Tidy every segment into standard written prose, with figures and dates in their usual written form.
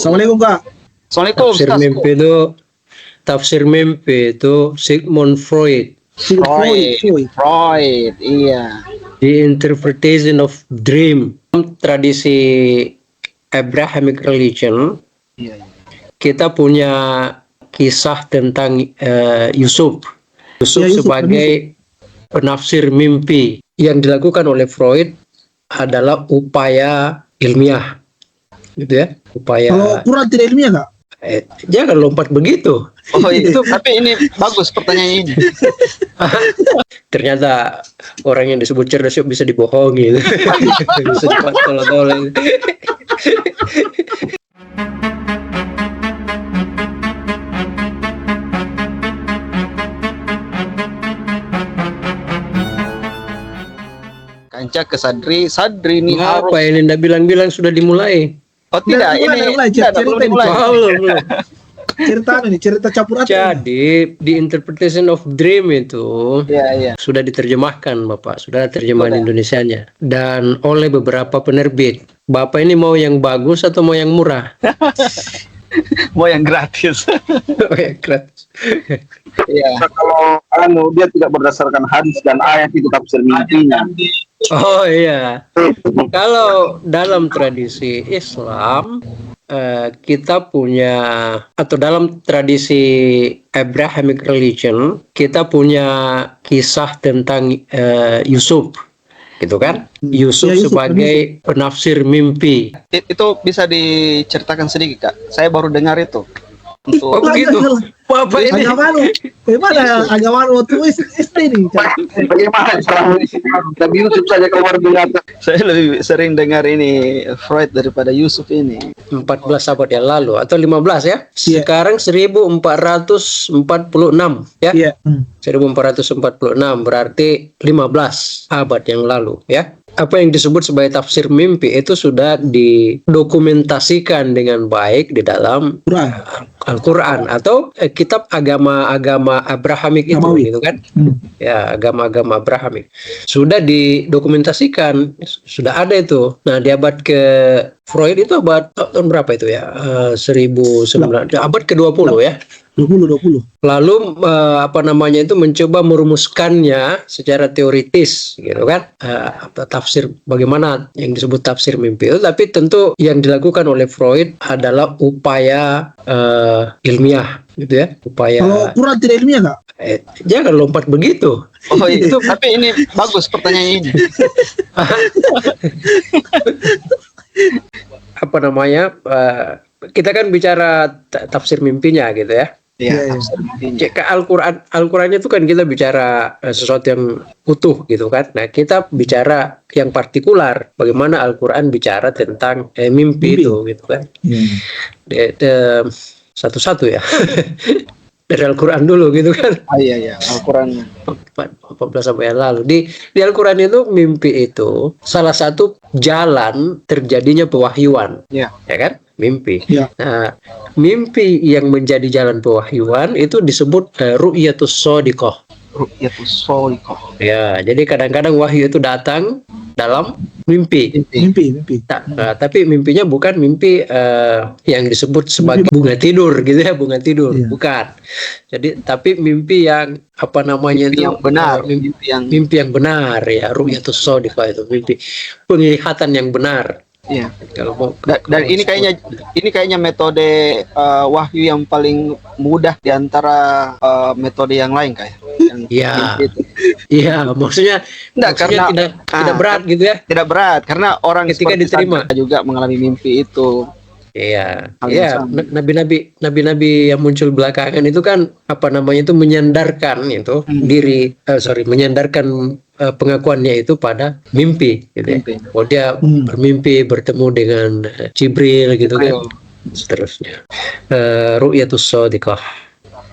Assalamualaikum Kak. Assalamualaikum. Tafsir mimpi itu Sigmund Freud. Freud, iya. The interpretation of dream. Tradisi Abrahamic religion, kita punya kisah tentang Yusuf sebagai penafsir mimpi. Yang dilakukan oleh Freud adalah upaya ilmiah, gitu ya. Kalau Quran tidak ilmiah Kak? Jangan lompat begitu. Oh itu, tapi ini bagus pertanyaan ini. Ternyata orang yang disebut cerdas bisa dibohongi. Bisa dipantol-tolong. Kanca ke Sadri ini apa ini ndak bilang-bilang sudah dimulai. Oh tidak, ini belum dimulai. Cerita campur aduk. Jadi di interpretation of dream itu sudah diterjemahkan Bapak, sudah terjemahan Indonesianya dan oleh beberapa penerbit. Bapak ini mau yang bagus atau mau yang murah? Mau yang gratis. Oh, yang gratis. Iya. Kalau dia tidak berdasarkan hadis dan ayat itu tafsir mimpinya. Oh iya. Kalau dalam tradisi Islam kita punya, atau dalam tradisi Abrahamic religion, kita punya kisah tentang Yusuf, gitu kan? Yusuf sebagai penafsir mimpi. Itu bisa diceritakan sedikit Kak? Saya baru dengar itu. Oh begitu. Bapak ini agama waktu istri ini. Bagaimana cara Nabi Yusuf saja keluar binatang? Saya lebih sering dengar ini Freud daripada Yusuf ini. 14 abad yang lalu atau 15 ya. Sekarang 1446 ya. 1446 berarti 15 abad yang lalu ya. Apa yang disebut sebagai tafsir mimpi itu sudah didokumentasikan dengan baik di dalam Al-Quran atau kitab agama-agama Abrahamik itu, gitu kan? Ya, agama-agama Abrahamik sudah didokumentasikan, sudah ada itu. Nah, di abad ke Freud itu abad tahun berapa itu ya? 1900, abad ke-20 ya. 20. Lalu mencoba merumuskannya secara teoritis, gitu kan? Tafsir bagaimana yang disebut tafsir mimpi itu, tapi tentu yang dilakukan oleh Freud adalah upaya ilmiah, gitu ya. Upaya. Kalau Quran tidak ilmiah Kak? Jangan lompat begitu. Oh itu, tapi ini bagus pertanyaan ini. Kita kan bicara tafsir mimpinya, gitu ya. Iya. Ke Al-Quran itu kan kita bicara sesuatu yang utuh, gitu kan. Nah, kita bicara yang partikular, bagaimana Al-Quran bicara tentang mimpi itu, gitu kan. Satu-satu ya. Dari Al-Quran dulu, gitu kan. Iya, Al-Quran 14 abad yang lalu. Di Al-Quran itu mimpi itu salah satu jalan terjadinya pewahyuan. Ya kan? Mimpi. Nah, mimpi yang menjadi jalan pewahyuan itu disebut ru'yatus shodiqah. Ru'yatus shodiqah. Ya, jadi kadang-kadang wahyu itu datang dalam mimpi. Tapi mimpinya bukan mimpi yang disebut sebagai bunga tidur, gitu ya, bunga tidur, bukan. Jadi tapi mimpi yang yang benar, mimpi yang benar ya, ru'yatus shodiqah itu mimpi penglihatan yang benar. Iya. Dan ini kayaknya metode wahyu yang paling mudah di antara metode yang lain kayak. Iya, maksudnya tidak berat gitu ya. Tidak berat karena orang ketika diterima juga mengalami mimpi itu. Iya. Nabi-nabi yang muncul belakangan itu kan menyandarkan itu menyandarkan pengakuannya itu pada mimpi, gitu ya. Oh, dia bermimpi bertemu dengan Jibril, gitu kan. Seterusnya. Ru'yatus shodiqah.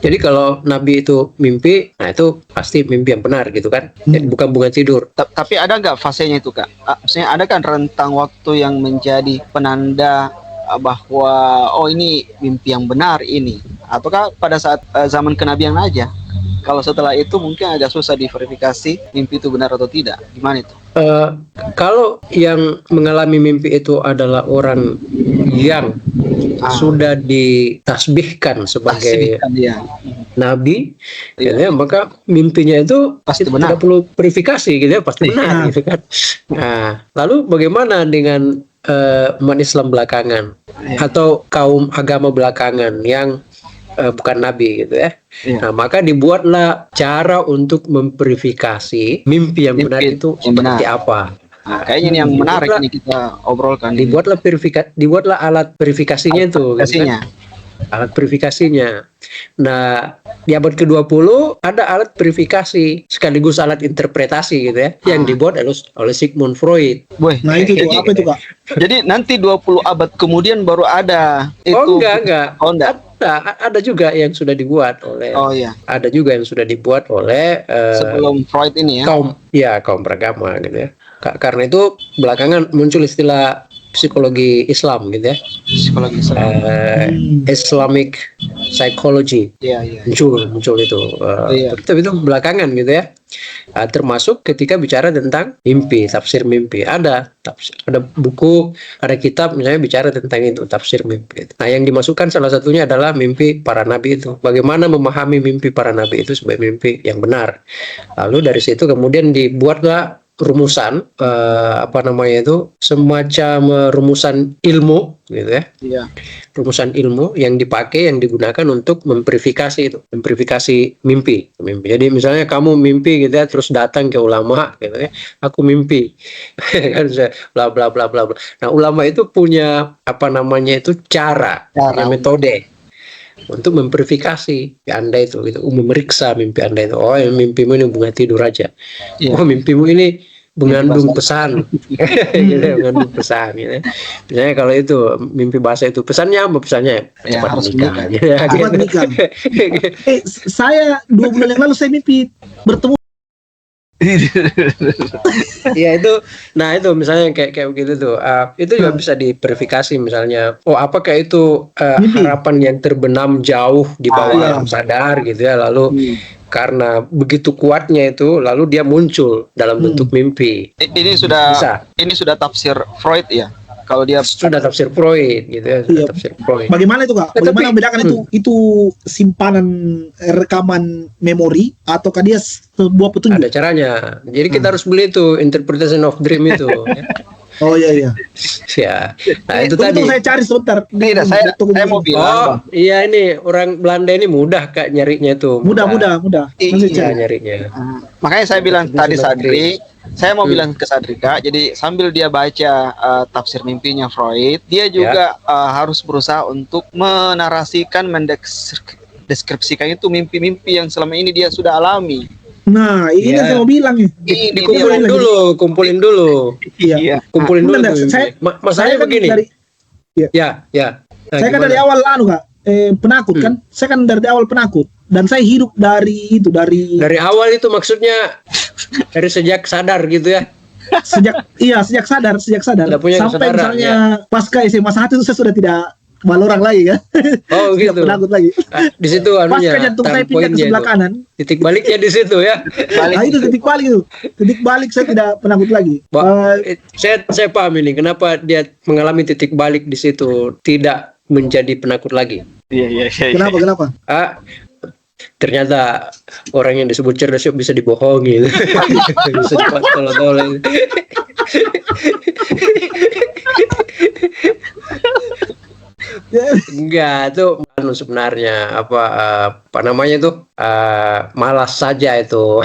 Jadi kalau Nabi itu mimpi, nah itu pasti mimpi yang benar, gitu kan. Jadi bukan bunga tidur. Tapi ada nggak fasenya itu Kak? Maksudnya ada kan rentang waktu yang menjadi penanda bahwa ini mimpi yang benar ini, ataukah pada saat zaman kenabian aja? Kalau setelah itu mungkin agak susah diverifikasi mimpi itu benar atau tidak. Gimana itu? Kalau yang mengalami mimpi itu adalah orang yang sudah ditasbihkan sebagai nabi, gitu ya, maka mimpinya itu pasti benar. Tidak perlu verifikasi, gitu ya, pasti benar, gitu kan. Nah, lalu bagaimana dengan umat Islam belakangan atau kaum agama belakangan yang bukan nabi, gitu ya. Nah, maka dibuatlah cara untuk memverifikasi mimpi yang benar itu seperti apa. Nah, kayaknya ini yang menarik ini kita obrolkan. Dibuatlah alat verifikasinya itu. Gitu kan? Alat verifikasinya. Nah, di abad ke-20 ada alat verifikasi sekaligus alat interpretasi, gitu ya, yang dibuat oleh Sigmund Freud. Nah, itu tuh apa itu, Kak? Jadi nanti 20 abad kemudian baru ada itu. Oh, enggak. Oh, enggak. Ada juga yang sudah dibuat oleh. Oh iya. Ada juga yang sudah dibuat oleh sebelum Freud ini ya. Kaum beragama, gitu ya. Karena itu belakangan muncul istilah psikologi Islam, gitu ya. Psikologi Islam. Islamic psychology. Iya. Muncul itu. Tapi itu belakangan, gitu ya. Termasuk ketika bicara tentang mimpi, tafsir mimpi. Ada buku, ada kitab misalnya bicara tentang itu, tafsir mimpi. Nah, yang dimasukkan salah satunya adalah mimpi para nabi itu. Bagaimana memahami mimpi para nabi itu sebagai mimpi yang benar. Lalu dari situ kemudian dibuatlah rumusan, semacam rumusan ilmu, gitu ya. Iya. Rumusan ilmu yang dipakai, yang digunakan untuk memverifikasi itu, memverifikasi mimpi. Jadi misalnya kamu mimpi, gitu ya, terus datang ke ulama, gitu ya, aku mimpi, kan bla bla bla bla. Nah, ulama itu punya cara, metode untuk memverifikasi Anda itu, gitu, memeriksa mimpi Anda itu. Oh, mimpimu ini bunga tidur aja. Oh, mimpimu ini mengandung pesan, gitu, mengandung pesan. Gitu. Misalnya kalau itu mimpi basah itu pesannya apa? Pesannya cepat menikah. Cepat menikah. Saya 2 bulan yang lalu saya mimpi bertemu. Ya itu, nah itu misalnya kayak begitu tuh, itu juga bisa diverifikasi misalnya. Oh, apakah itu harapan yang terbenam jauh di bawah alam sadar, gitu ya, lalu karena begitu kuatnya itu, lalu dia muncul dalam bentuk mimpi. Ini sudah tafsir Freud ya. Kalau dia sudah tafsir Freud, gitu ya, tafsir Freud. Bagaimana itu, Kak? Bagaimana membedakan itu simpanan rekaman memori ataukah dia sebuah petunjuk? Ada caranya. Jadi kita harus beli itu Interpretation of Dream itu. Ya. Oh iya. Ya. Nah, itu tadi. Saya cari sebentar. Tidak, saya mau bilang. Oh, iya, ini orang Belanda ini mudah, Kak, nyarinya itu. Mudah. Iya, nyarinya. Makanya saya bilang tadi Sadri, saya mau bilang ke Sadri, Kak, jadi sambil dia baca tafsir mimpinya Freud, dia juga harus berusaha untuk menarasikan, mendeskripsikan itu mimpi-mimpi yang selama ini dia sudah alami. Nah, ini yang saya mau bilang nih. Kumpulin dulu. Iya. Kumpulin dulu. Masalahnya begini. Ya. Nah, saya kan dari awal Kak, penakut kan. Saya kan dari awal penakut dan saya hidup dari awal itu maksudnya dari sejak sadar, gitu ya. Sejak sadar. Sampai misalnya pasca SMA 1 itu saya sudah tidak malu orang lagi kan. Oh gitu. Penakut lagi. Di situ pasca jantung saya pindah ke sebelah kanan. Titik baliknya di situ ya. Nah, itu titik balik itu. Titik balik saya tidak penakut lagi. Saya paham ini kenapa dia mengalami titik balik di situ, tidak menjadi penakut lagi. Iya. Kenapa? Ternyata orang yang disebut cerdas bisa dibohongi. Bisa dipotol-tolong. Enggak, itu sebenarnya apa namanya tuh, malas saja itu.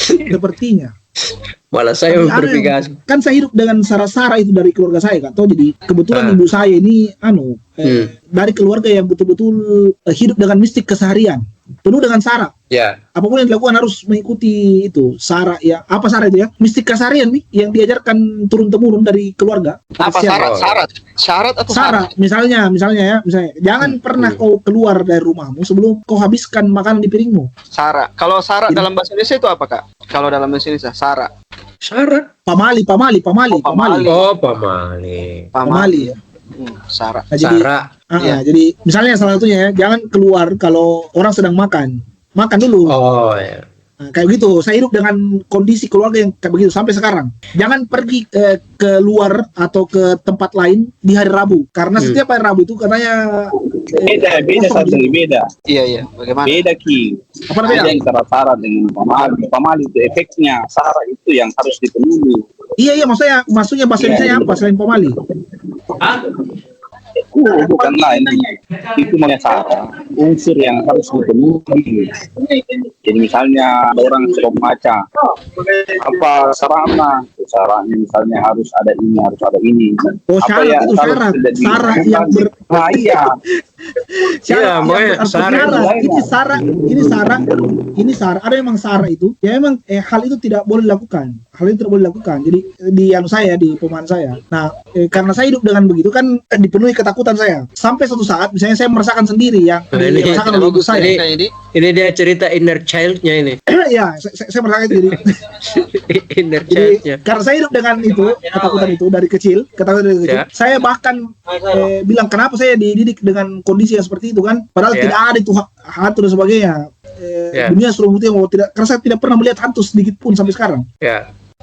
Sepertinya. Malah saya memverifikasi. Kan saya hidup dengan sara-sara itu dari keluarga saya, Kak. Jadi kebetulan ibu saya ini dari keluarga yang betul-betul hidup dengan mistik keseharian, penuh dengan sara. Ya. Apapun yang dilakukan harus mengikuti itu sara ya. Apa sara itu ya? Mistik keseharian nih yang diajarkan turun temurun dari keluarga. Apa syarat atau sara? Misalnya jangan pernah kau keluar dari rumahmu sebelum kau habiskan makanan di piringmu. Sara. Kalau sara dalam bahasa Indonesia itu apa, Kak? Kalau dalam bahasa Indonesia sara. Pamali. Oh, pamali ya. Sara. Nah, jadi misalnya salah satunya ya, jangan keluar kalau orang sedang makan dulu. Oh ya. Nah, kayak gitu, saya hidup dengan kondisi keluarga yang kayak begitu sampai sekarang. Jangan pergi keluar atau ke tempat lain di hari Rabu, karena setiap hari Rabu itu katanya beda satu beda. Iya, bagaimana? Beda Ki. Apa namanya? Beda yang sara-sara dengan pamali. Pamali itu efeknya, sara itu yang harus dipenuhi. Iya, maksudnya bahasa Indonesia apa selain pamali? Bukan lain, itu sara unsur yang harus dipenuhi. Jadi misalnya ada orang suka membaca apa sarana misalnya harus ada ini. Oh, syarat itu syarat yang iya. Iya, ini syarat. Ada memang syarat itu. Ya memang hal itu tidak boleh dilakukan. Jadi di pemahaman saya. Nah, karena saya hidup dengan begitu kan dipenuhi ketakutan saya. Sampai suatu saat misalnya saya merasakan sendiri yang dirasakan oleh ibu saya. Ini dia cerita inner child-nya ini. Ya, saya merasakan itu. Inner child-nya. Karena saya hidup dengan itu, ketakutan itu dari kecil. Ya. Saya bahkan bilang kenapa saya dididik dengan kondisi yang seperti itu kan. Padahal tidak ada itu hantu dan sebagainya. Dunia seluruh yang tidak, karena saya tidak pernah melihat hantu sedikit pun sampai sekarang.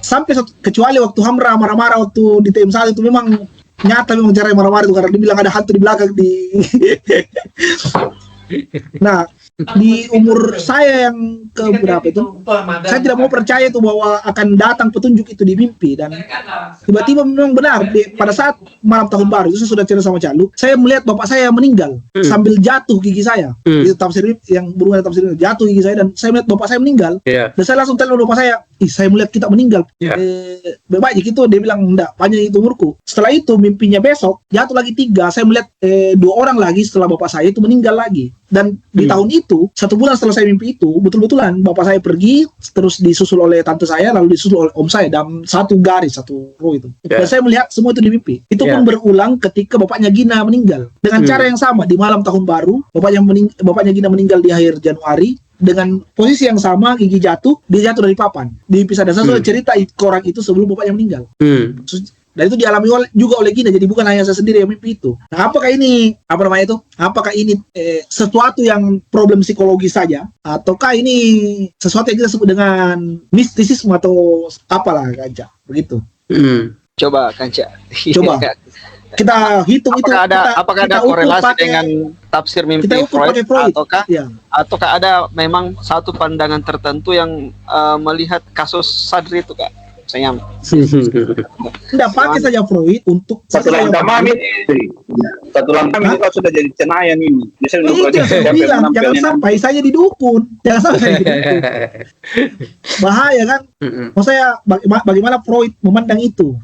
Sampai kecuali waktu Hamra marah-marah waktu di TM1 itu memang nyata memang cara marah-marah itu karena dibilang ada hantu di belakang di Nah, di umur saya yang ke berapa itu, saya tidak mau percaya itu bahwa akan datang petunjuk itu di mimpi, dan tiba-tiba memang benar pada saat malam tahun baru itu saya sudah cerita sama Calu, saya melihat bapak saya meninggal sambil jatuh gigi saya. Itu tafsir yang berhubungan dengan tafsir jatuh gigi saya, dan saya melihat bapak saya meninggal. Dan saya langsung telepon bapak saya, saya melihat kita meninggal. Baik gitu, dia bilang enggak, panjang itu umurku. Setelah itu mimpinya besok jatuh lagi 3, saya melihat 2 orang lagi setelah bapak saya itu meninggal lagi. Dan di tahun itu, 1 bulan setelah saya mimpi itu, betul-betulan bapak saya pergi, terus disusul oleh tante saya, lalu disusul oleh om saya dalam satu garis, satu row itu. Dan saya melihat semua itu di mimpi. Itu pun berulang ketika bapaknya Gina meninggal. Dengan cara yang sama, di malam tahun baru, bapaknya Gina meninggal di akhir Januari, dengan posisi yang sama, gigi jatuh, dia jatuh dari papan. Di mimpi saya sudah cerita orang itu sebelum bapaknya meninggal. Dan itu dialami juga oleh Gina, jadi bukan hanya saya sendiri yang mimpi itu. Nah, apakah ini apakah ini sesuatu yang problem psikologis saja, ataukah ini sesuatu yang kita sebut dengan mistisisme atau apalah Kanca begitu? Coba Kanca. Coba kita hitung apakah ada korelasi dengan tafsir mimpi Freud. Ataukah ada memang satu pandangan tertentu yang melihat kasus Sadri itu, Kak? Saya tidak pakai saja Freud untuk satu langkah ini kalau sudah jadi cenayang ini. Itu yang saya bilang, jangan sampai saya didukun, bahaya kan. Maksud saya bagaimana Freud memandang itu.